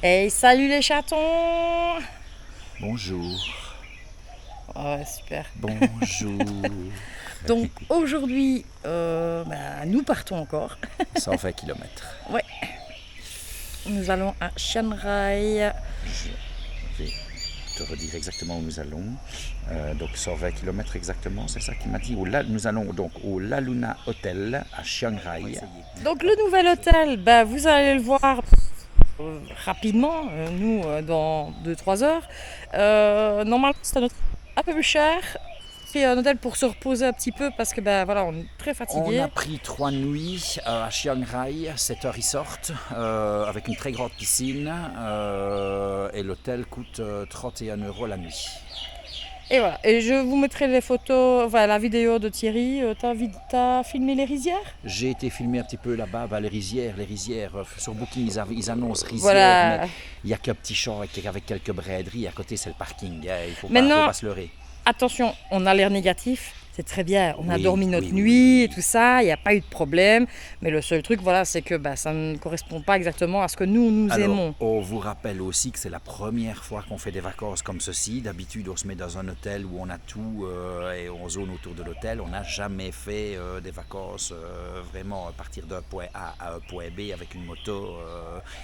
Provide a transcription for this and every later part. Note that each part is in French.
Hey, salut les chatons! Bonjour, Ouais, super. bonjour. Donc aujourd'hui, nous partons encore. 120 km. Ouais, nous allons à Chiang Rai. Je vais te redire exactement où nous allons. Donc 120 km exactement, c'est ça qu'il m'a dit. Nous allons donc au La Luna Hotel à Chiang Rai. Donc le nouvel hôtel, vous allez le voir rapidement, dans 2-3 heures. Normalement, c'est un hôtel un peu plus cher. C'est un hôtel pour se reposer un petit peu parce que voilà, on est très On fatigué. a pris 3 nuits à Chiang Rai, c'est un resort avec une très grande piscine et l'hôtel coûte 31 € la nuit. Et voilà, et je vous mettrai les photos, voilà, la vidéo de Thierry. T'as filmé les rizières? J'ai été filmer un petit peu là-bas, les rizières, sur Booking ils annoncent rizières, Voilà. mais il n'y a qu'un petit champ avec quelques braideries, à côté c'est le parking, il ne faut Maintenant, pas se leurrer. attention, on a l'air négatif, c'est très bien, on a Oui, dormi notre oui, nuit et tout ça, il n'y a pas eu de problème, mais le seul truc, voilà, c'est que ça ne correspond pas exactement à ce que nous Alors, aimons. on vous rappelle aussi que c'est la première fois qu'on fait des vacances comme ceci. D'habitude, on se met dans un hôtel où on a tout et on zone autour de l'hôtel. On n'a jamais fait des vacances vraiment à partir d'un point A à un point B avec une moto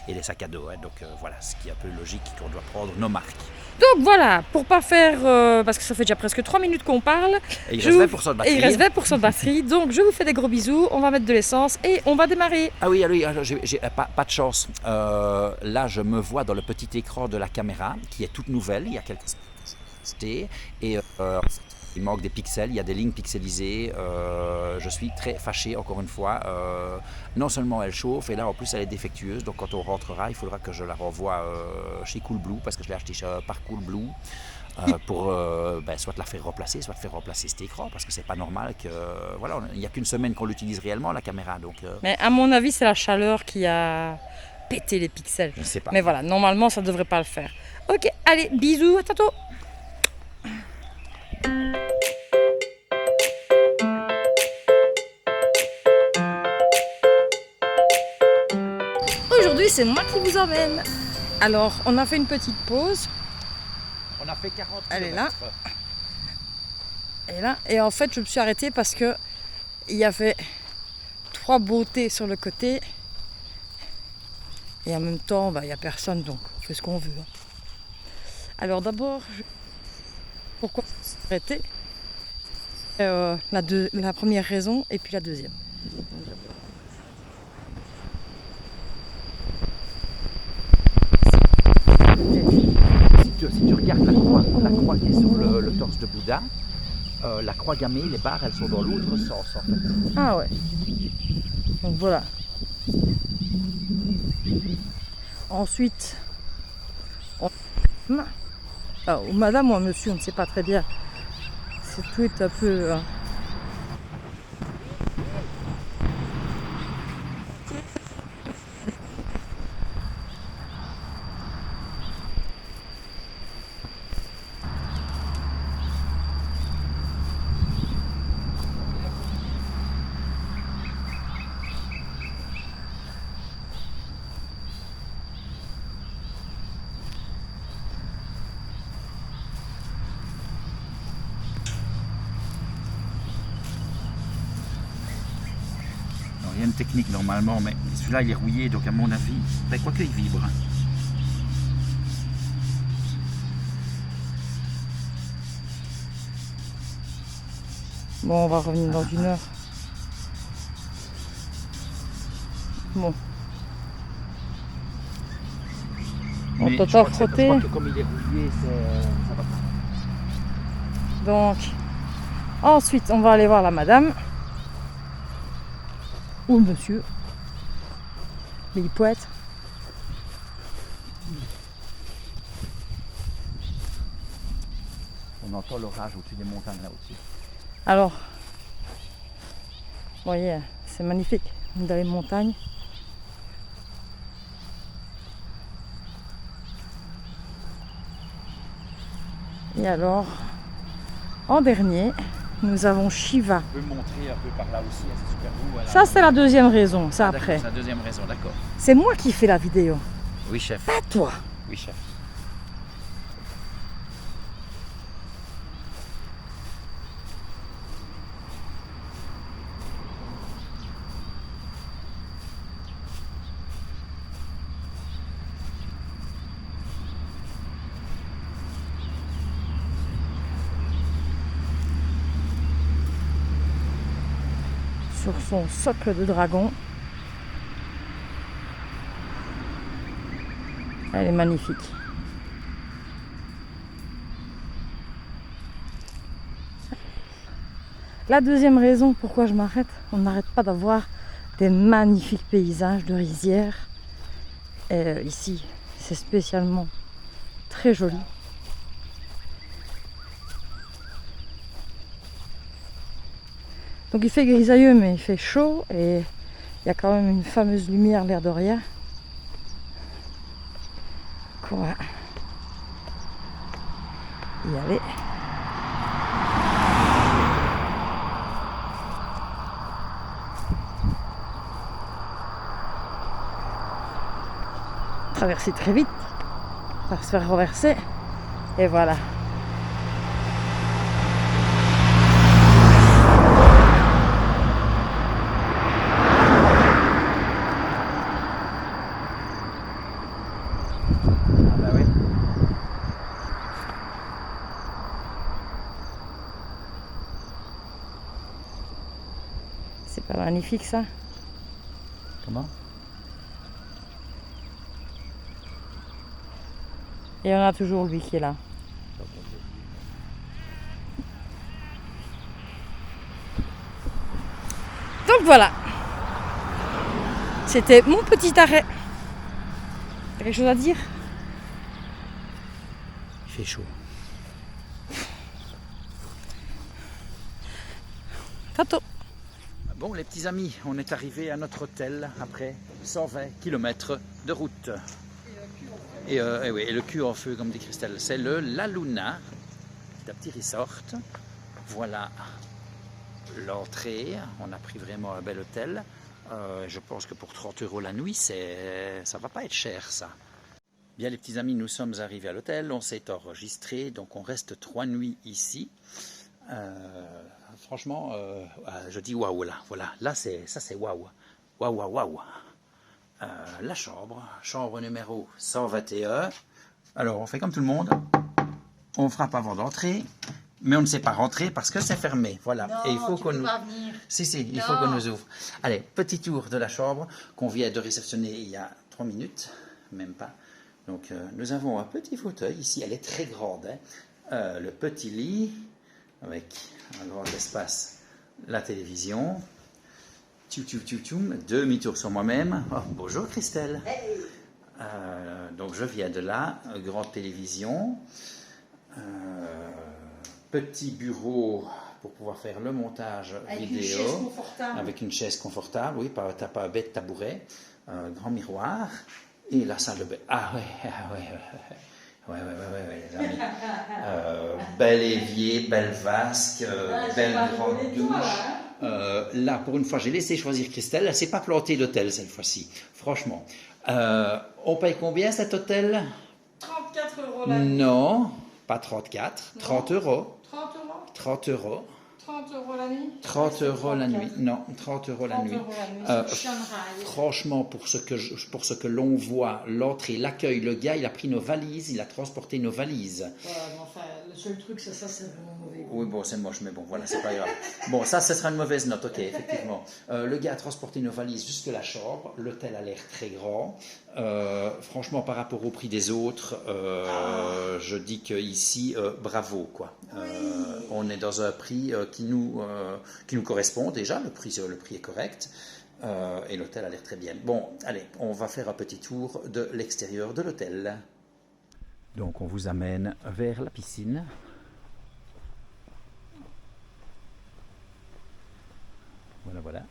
et des sacs à dos. Donc voilà, ce qui est un peu logique qu'on doit prendre nos marques. Donc voilà, pour pas faire, parce que ça fait déjà presque 3 minutes qu'on parle. Et il reste 20% de batterie. Et il reste 20% de batterie, donc je vous fais des gros bisous, on va mettre de l'essence et on va démarrer. Ah oui, j'ai pas de chance. Là, je me vois dans le petit écran de la caméra qui est toute nouvelle, il y a quelques et il manque des pixels, il y a des lignes pixelisées. Je suis très fâché, encore une fois. Non seulement elle chauffe, et là en plus elle est défectueuse. Donc quand on rentrera, il faudra que je la renvoie chez Coolblue, parce que je l'ai acheté par Coolblue. Pour soit la faire remplacer, soit faire remplacer cet écran, parce que c'est pas normal que voilà, il n'y a qu'une semaine qu'on l'utilise réellement la caméra, donc Mais à mon avis, c'est la chaleur qui a pété les pixels. je ne sais pas. Mais voilà, normalement, ça devrait pas le faire. Ok, allez, bisous, à tantôt. Aujourd'hui, c'est moi qui vous emmène. Alors, on a fait une petite pause. On a fait 40 Elle est là. kilomètres. Et là, et en fait, je me suis arrêtée parce que il y avait 3 beautés sur le côté. Et en même temps, il n'y a personne, donc on fait ce qu'on veut. Alors d'abord, pourquoi s'arrêter la première raison et puis la deuxième. Si tu regardes la croix qui est sur le torse de Bouddha, la croix gammée, les barres, elles sont dans l'autre sens en fait. Ah ouais. Donc voilà. Ensuite, ou madame ou un monsieur, on ne sait pas très bien. C'est tout est un peu. Non, rien de technique normalement, mais celui-là il est rouillé, donc à mon avis, quoi qu'il vibre. Bon, on va revenir dans 1 heure. Bon. On peut pas frotter. Je crois que comme il est rouillé, ça va pas. Donc, ensuite, on va aller voir la madame. Ou le monsieur. Mais il poète. On entend l'orage au-dessus des montagnes là au-dessus. Alors, vous voyez, c'est magnifique. On est dans les montagnes. Et alors, en dernier, nous avons Shiva. On peut montrer un peu par là aussi, c'est super beau. Voilà. Ça, c'est la deuxième raison, ça après. C'est la deuxième raison, d'accord. C'est moi qui fais la vidéo. Oui, chef. Pas toi. Oui, chef. Sur son socle de dragon. Elle est magnifique. La deuxième raison pourquoi je m'arrête, on n'arrête pas d'avoir des magnifiques paysages de rizières. Et ici, c'est spécialement très joli. Donc il fait grisailleux mais il fait chaud et il y a quand même une fameuse lumière l'air de rien. On va y aller. Traverser très vite, ça va se faire renverser et voilà. C'est pas magnifique ça? Comment? Et on a toujours lui qui est là. Donc voilà. C'était mon petit arrêt. T'as quelque chose à dire? Il fait chaud. Tantôt. Bon, les petits amis, on est arrivé à notre hôtel après 120 km de route. Et oui, et le cul en feu, comme dit Christelle. C'est le La Luna, d'un petit resort. Voilà l'entrée. On a pris vraiment un bel hôtel. Je pense que pour 30 € la nuit, ça va pas être cher, ça. Bien, les petits amis, nous sommes arrivés à l'hôtel. On s'est enregistré, donc on reste 3 nuits ici. Franchement, je dis waouh là, voilà, là c'est waouh, waouh, waouh, waouh. La chambre numéro 121. Alors on fait comme tout le monde, on frappe avant d'entrer, mais on ne sait pas rentrer parce que c'est fermé, voilà. Non, et il faut qu'on nous... venir. Si, il faut qu'on nous ouvre. Allez, petit tour de la chambre qu'on vient de réceptionner il y a 3 minutes, même pas. Donc nous avons un petit fauteuil, ici elle est très grande, hein. Le petit lit, avec un grand espace, la télévision, demi-tour sur moi-même. Oh, bonjour Christelle. Hey. Donc je viens de là, grande télévision, petit bureau pour pouvoir faire le montage avec vidéo, une chaise confortable. avec une chaise confortable, oui, t'as pas un bête tabouret, grand miroir et la salle de bain. Ah ouais, ah ouais. Ouais, les amis. Bel évier, belle vasque, belle grande douche. Là, pour une fois, j'ai laissé choisir Christelle. Elle ne s'est pas plantée d'hôtel cette fois-ci, franchement. On paye combien cet hôtel? 34 € la nuit. Non, pas 34, Non. 30 euros. 30 €? 30 euros. 30 € la nuit? 30 € la nuit. Non, 30 € la 30 nuit. € la nuit, c'est Chiang Rai. Franchement, pour ce que l'on voit, l'entrée, l'accueil, le gars, il a pris nos valises, il a transporté nos valises. Ouais, mais enfin, le seul truc, c'est ça, c'est vraiment mauvais. Oui, bon, c'est moche, mais bon, voilà, c'est pas grave. Bon, ça, ce sera une mauvaise note, ok, effectivement. Le gars a transporté nos valises jusque la chambre. L'hôtel a l'air très grand. Franchement, par rapport au prix des autres, je dis qu'ici, bravo, quoi. On est dans un prix qui nous correspond déjà. Le prix est correct. Et l'hôtel a l'air très bien. Bon, allez, on va faire un petit tour de l'extérieur de l'hôtel. Donc, on vous amène vers la piscine. Voilà.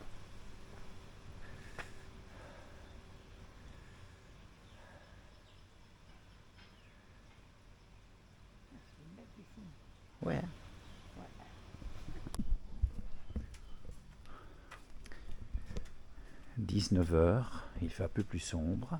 Ouais. 19 h, il fait un peu plus sombre